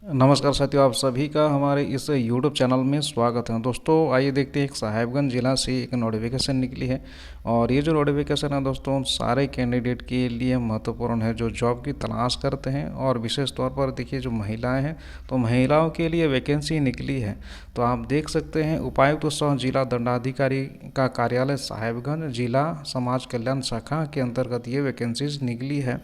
नमस्कार साथियों, आप सभी का हमारे इस YouTube चैनल में स्वागत है। दोस्तों आइए देखते हैं, एक साहेबगंज ज़िला से एक नोटिफिकेशन निकली है और ये जो नोटिफिकेशन है दोस्तों सारे कैंडिडेट के लिए महत्वपूर्ण है जो जॉब की तलाश करते हैं। और विशेष तौर पर देखिए जो महिलाएं हैं तो महिलाओं के लिए वैकेंसी निकली है। तो आप देख सकते हैं उपायुक्त सह जिला दंडाधिकारी का कार्यालय साहेबगंज जिला समाज कल्याण शाखा के अंतर्गत ये वैकेंसीज निकली है।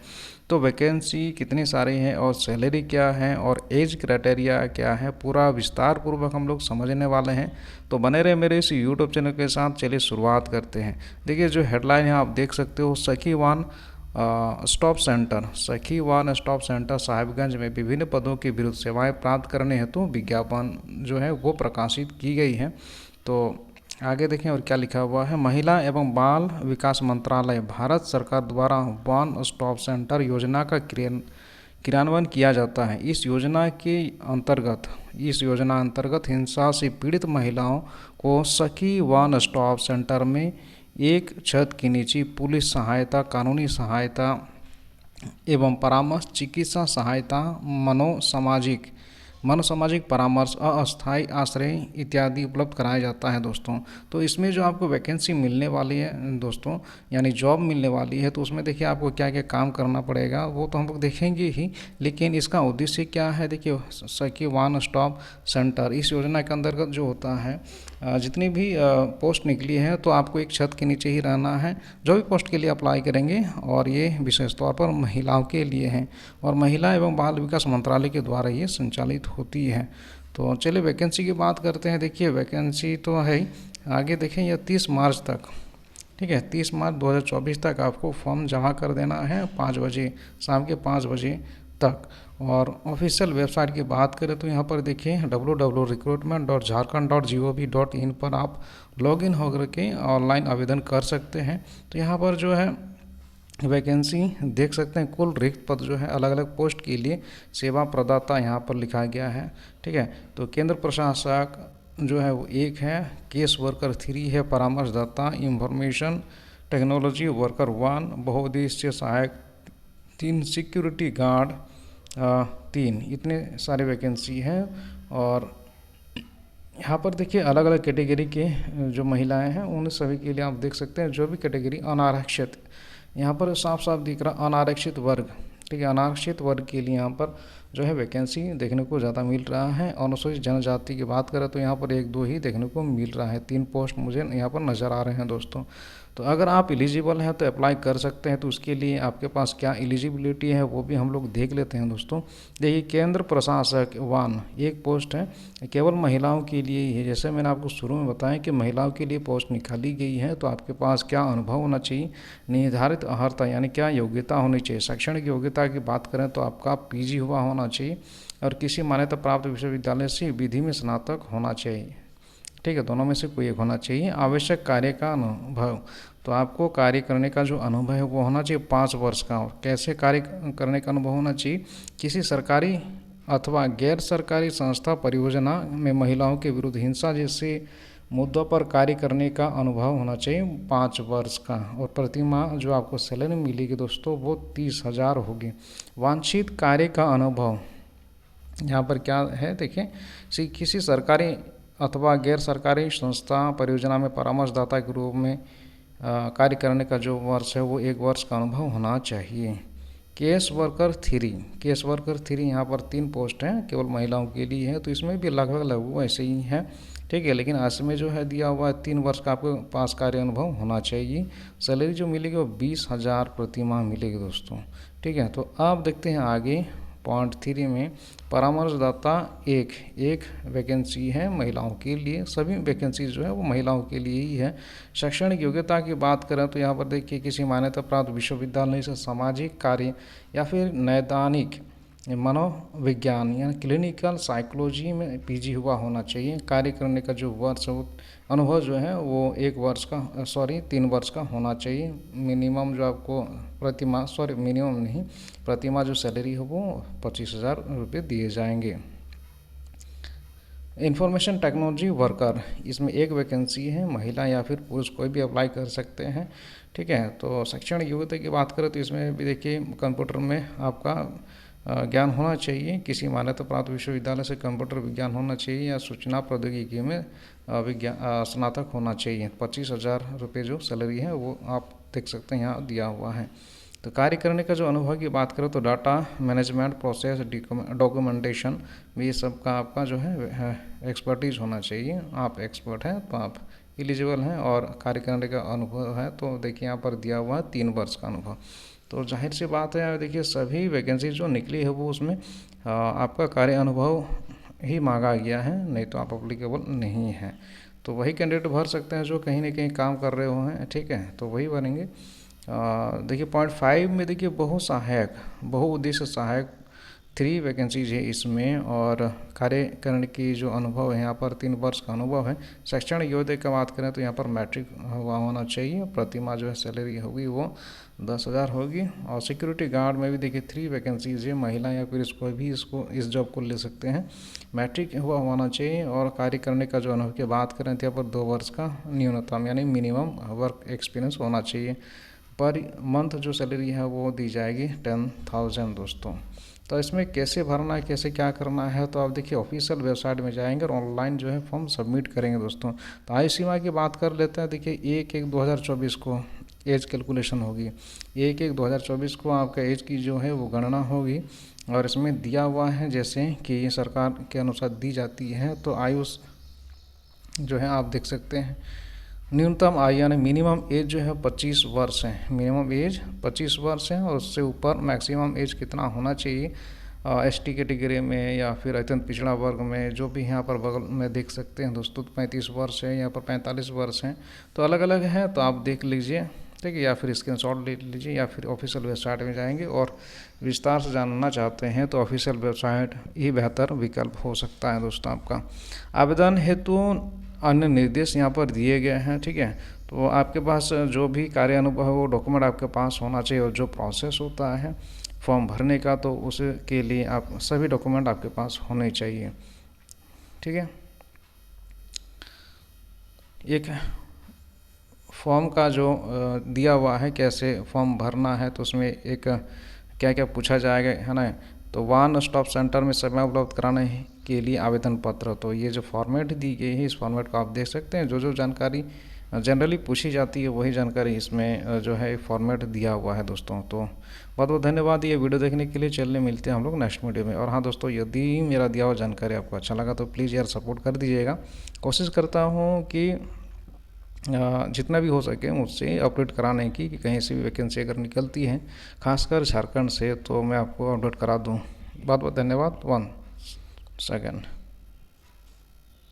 तो वैकेंसी कितनी सारी है और सैलरी क्या है और एज क्राइटेरिया क्या है, पूरा विस्तार पूर्वक हम लोग समझने वाले हैं। तो बने रहे मेरे इस यूट्यूब चैनल के साथ। चलिए शुरुआत करते हैं। देखिए जो हेडलाइन है आप देख सकते हो, Sakhi one stop centre, Sakhi one stop centre Sahibganj में विभिन्न पदों के विरुद्ध सेवाएं प्राप्त करने हेतु विज्ञापन जो है वो प्रकाशित की गई है। तो आगे देखें और क्या लिखा हुआ है। महिला एवं बाल विकास मंत्रालय भारत सरकार द्वारा वन स्टॉप सेंटर योजना का क्रियान्वयन किया जाता है। इस योजना अंतर्गत हिंसा से पीड़ित महिलाओं को सखी वन स्टॉप सेंटर में एक छत के नीचे पुलिस सहायता, कानूनी सहायता एवं परामर्श, चिकित्सा सहायता, मनोसामाजिक परामर्श, अस्थायी आश्रय इत्यादि उपलब्ध कराया जाता है दोस्तों। तो इसमें जो आपको वैकेंसी मिलने वाली है दोस्तों, यानी जॉब मिलने वाली है, तो उसमें देखिए आपको क्या क्या काम करना पड़ेगा वो तो हम लोग देखेंगे ही, लेकिन इसका उद्देश्य क्या है। देखिए सखी वन स्टॉप सेंटर इस योजना के अंतर्गत जो होता है, जितनी भी पोस्ट निकली है तो आपको एक छत के नीचे ही रहना है जो भी पोस्ट के लिए अप्लाई करेंगे। और ये विशेष तौर पर महिलाओं के लिए है और महिला एवं बाल विकास मंत्रालय के द्वारा ये संचालित होती है। तो चलिए वैकेंसी की बात करते हैं। देखिए वैकेंसी तो है ही, आगे देखें यह 30 मार्च तक, ठीक है, 30 मार्च 2024 तक आपको फॉर्म जमा कर देना है 5 बजे, शाम के 5 बजे तक। और ऑफिशियल वेबसाइट की बात करें तो यहाँ पर देखिए www.recruitment.jharkhand.gov.in पर आप लॉगिन होकर के ऑनलाइन आवेदन कर सकते हैं। तो यहाँ पर जो है वैकेंसी देख सकते हैं, कुल रिक्त पद जो है अलग अलग पोस्ट के लिए सेवा प्रदाता यहाँ पर लिखा गया है, ठीक है। तो केंद्र प्रशासक जो है वो 1 है, केस वर्कर 3 है, परामर्शदाता इंफॉर्मेशन टेक्नोलॉजी वर्कर 1, बहुउद्देशीय सहायक 3, सिक्योरिटी गार्ड 3, इतने सारे वैकेंसी हैं। और यहाँ पर देखिए अलग अलग कैटेगरी के जो महिलाएं हैं उन सभी के लिए आप देख सकते हैं, जो भी कैटेगरी अनारक्षित, यहाँ पर साफ साफ दिख रहा अनारक्षित वर्ग, ठीक है, अनारक्षित वर्ग के लिए यहाँ पर जो है वैकेंसी देखने को ज़्यादा मिल रहा है। अनुसूचित जनजाति की बात करें तो यहाँ पर 1-2 ही देखने को मिल रहा है, 3 पोस्ट मुझे यहाँ पर नज़र आ रहे हैं दोस्तों। तो अगर आप एलिजिबल हैं तो अप्लाई कर सकते हैं। तो उसके लिए आपके पास क्या एलिजिबिलिटी है वो भी हम लोग देख लेते हैं दोस्तों। देखिए केंद्र प्रशासक 1 एक पोस्ट है, केवल महिलाओं के लिए ही है। जैसे मैंने आपको शुरू में बताया कि महिलाओं के लिए पोस्ट निकाली गई है। तो आपके पास क्या अनुभव होना चाहिए, निर्धारित अर्हता यानी क्या योग्यता होनी चाहिए। शैक्षणिक योग्यता की बात करें तो आपका PG हुआ होना चाहिए और किसी मान्यता प्राप्त विश्वविद्यालय से विधि में स्नातक होना चाहिए, ठीक है, दोनों में से कोई एक होना चाहिए। आवश्यक कार्य का अनुभव, तो आपको कार्य करने का जो अनुभव है वो होना चाहिए 5 वर्ष का। और कैसे कार्य करने का अनुभव होना चाहिए, किसी सरकारी अथवा गैर सरकारी संस्था परियोजना में महिलाओं के विरुद्ध हिंसा जैसे मुद्दों पर कार्य करने का अनुभव होना चाहिए 5 वर्ष का। और प्रति माह जो आपको सैलरी मिलेगी दोस्तों वो 30,000 होगी। वांछित कार्य का अनुभव यहाँ पर क्या है, देखिए किसी सरकारी अथवा गैर सरकारी संस्था परियोजना में परामर्शदाता के रूप में कार्य करने का जो वर्ष है वो 1 वर्ष का अनुभव होना चाहिए। केस वर्कर 3 यहाँ पर 3 पोस्ट हैं, केवल महिलाओं के लिए है। तो इसमें भी लगभग लगभग ऐसे ही है, ठीक है, लेकिन इसमें जो है दिया हुआ है 3 वर्ष का आपको पास कार्य अनुभव होना चाहिए। सैलरी जो मिलेगी वो 20,000 प्रति माह मिलेगी दोस्तों, ठीक है। तो आप देखते हैं आगे पॉइंट 3 में परामर्शदाता एक वैकेंसी है महिलाओं के लिए। सभी वैकेंसी जो है वो महिलाओं के लिए ही है। शैक्षणिक योग्यता की बात करें तो यहाँ पर देखिए किसी मान्यता प्राप्त विश्वविद्यालय से सामाजिक कार्य या फिर नैदानिक मनोविज्ञान या क्लिनिकल साइकोलॉजी में PG हुआ होना चाहिए। कार्य करने का जो वर्ष अनुभव जो है वो 3 वर्ष का होना चाहिए। मिनिमम जो आपको मिनिमम नहीं, प्रति माह जो सैलरी हो वो 25,000 रुपये दिए जाएंगे। इंफॉर्मेशन टेक्नोलॉजी वर्कर, इसमें 1 वैकेंसी है, महिला या फिर पुरुष कोई भी अप्लाई कर सकते हैं, ठीक है। तो शैक्षणिक योग्यता की बात करें तो इसमें भी देखिए कंप्यूटर में आपका ज्ञान होना चाहिए, किसी मान्यता प्राप्त विश्वविद्यालय से कंप्यूटर विज्ञान होना चाहिए या सूचना प्रौद्योगिकी में विज्ञान स्नातक होना चाहिए। 25,000 रुपये जो सैलरी है वो आप देख सकते हैं यहाँ दिया हुआ है। तो कार्य करने का जो अनुभव की बात करें तो डाटा मैनेजमेंट, प्रोसेस, डॉक्यूमेंटेशन ये सब का आपका जो है एक्सपर्टीज़ होना चाहिए। आप एक्सपर्ट हैं तो आप एलिजिबल हैं, और कार्य करने का अनुभव है तो देखिए यहाँ पर दिया हुआ है 3 वर्ष का अनुभव। तो जाहिर सी बात है, देखिए सभी वैकेंसी जो निकली है वो उसमें आपका कार्य अनुभव ही मांगा गया है, नहीं तो आप अप्लीकेबल नहीं है। तो वही कैंडिडेट भर सकते हैं जो कहीं ना कहीं काम कर रहे हुए हैं, ठीक है, तो वही बनेंगे। देखिए पॉइंट 5 में देखिए बहुउद्देश्य सहायक 3 वैकेंसीज है इसमें, और कार्य करने की जो अनुभव है यहाँ पर 3 वर्ष का अनुभव है। शैक्षणिक योग्यता की बात करें तो यहाँ पर मैट्रिक हुआ होना चाहिए। प्रति माह जो है सैलरी होगी वो 10,000 होगी। और सिक्योरिटी गार्ड में भी देखिए 3 वैकेंसीज है, महिला या फिर इसको भी इस जॉब को ले सकते हैं। मैट्रिक हुआ होना चाहिए, और कार्य करने का जो अनुभव की बात करें तो यहाँ पर 2 वर्ष का न्यूनतम यानी मिनिमम वर्क एक्सपीरियंस होना चाहिए। पर मंथ जो सैलरी है वो दी जाएगी 10,000 दोस्तों। तो इसमें कैसे भरना है, कैसे क्या करना है, तो आप देखिए ऑफिशियल वेबसाइट में जाएंगे और ऑनलाइन जो है फॉर्म सबमिट करेंगे दोस्तों। तो आयु सीमा की बात कर लेते हैं। देखिए 1/1/2024 को एज कैलकुलेशन होगी। 1/1/2024 को आपका एज की जो है वो गणना होगी, और इसमें दिया हुआ है जैसे कि सरकार के अनुसार दी जाती है। तो आयु जो है आप देख सकते हैं, न्यूनतम आयु यानी मिनिमम एज जो है 25 वर्ष है। मिनिमम एज 25 वर्ष है, और उससे ऊपर मैक्सिमम एज कितना होना चाहिए एसटी कैटेगरी में या फिर अत्यंत पिछड़ा वर्ग में, जो भी यहाँ पर बगल में देख सकते हैं दोस्तों, 35 वर्ष है, यहाँ पर 45 वर्ष हैं। तो अलग अलग है, तो आप देख लीजिए, ठीक है, या फिर स्क्रीनशॉट ले लीजिए, या फिर ऑफिशियल वेबसाइट में जाएंगे। और विस्तार से जानना चाहते हैं तो ऑफिशियल वेबसाइट ही बेहतर विकल्प हो सकता है दोस्तों आपका। आवेदन हेतु अन्य निर्देश यहाँ पर दिए गए हैं, ठीक है। तो आपके पास जो भी कार्य अनुभव है वो डॉक्यूमेंट आपके पास होना चाहिए, और जो प्रोसेस होता है फॉर्म भरने का तो उसके लिए आप सभी डॉक्यूमेंट आपके पास होने चाहिए, ठीक है। एक फॉर्म का जो दिया हुआ है कैसे फॉर्म भरना है, तो उसमें एक क्या क्या पूछा जाएगा, है ना। तो वन स्टॉप सेंटर में सेवा उपलब्ध कराने के लिए आवेदन पत्र, तो ये जो फॉर्मेट दी गई है इस फॉर्मेट को आप देख सकते हैं। जो जानकारी जनरली पूछी जाती है वही जानकारी इसमें जो है फॉर्मेट दिया हुआ है दोस्तों। तो बहुत बहुत धन्यवाद ये वीडियो देखने के लिए। चलिए मिलते हैं हम लोग नेक्स्ट वीडियो में। और हाँ दोस्तों, यदि मेरा दिया हुआ जानकारी आपको अच्छा लगा तो प्लीज़ यार सपोर्ट कर दीजिएगा। कोशिश करता हूँ कि जितना भी हो सके मुझसे अपडेट कराने की, कि कहीं से भी वैकेंसी अगर निकलती है खासकर झारखंड से तो मैं आपको अपडेट करा दूँ। बहुत बहुत धन्यवाद। 1 सेकेंड।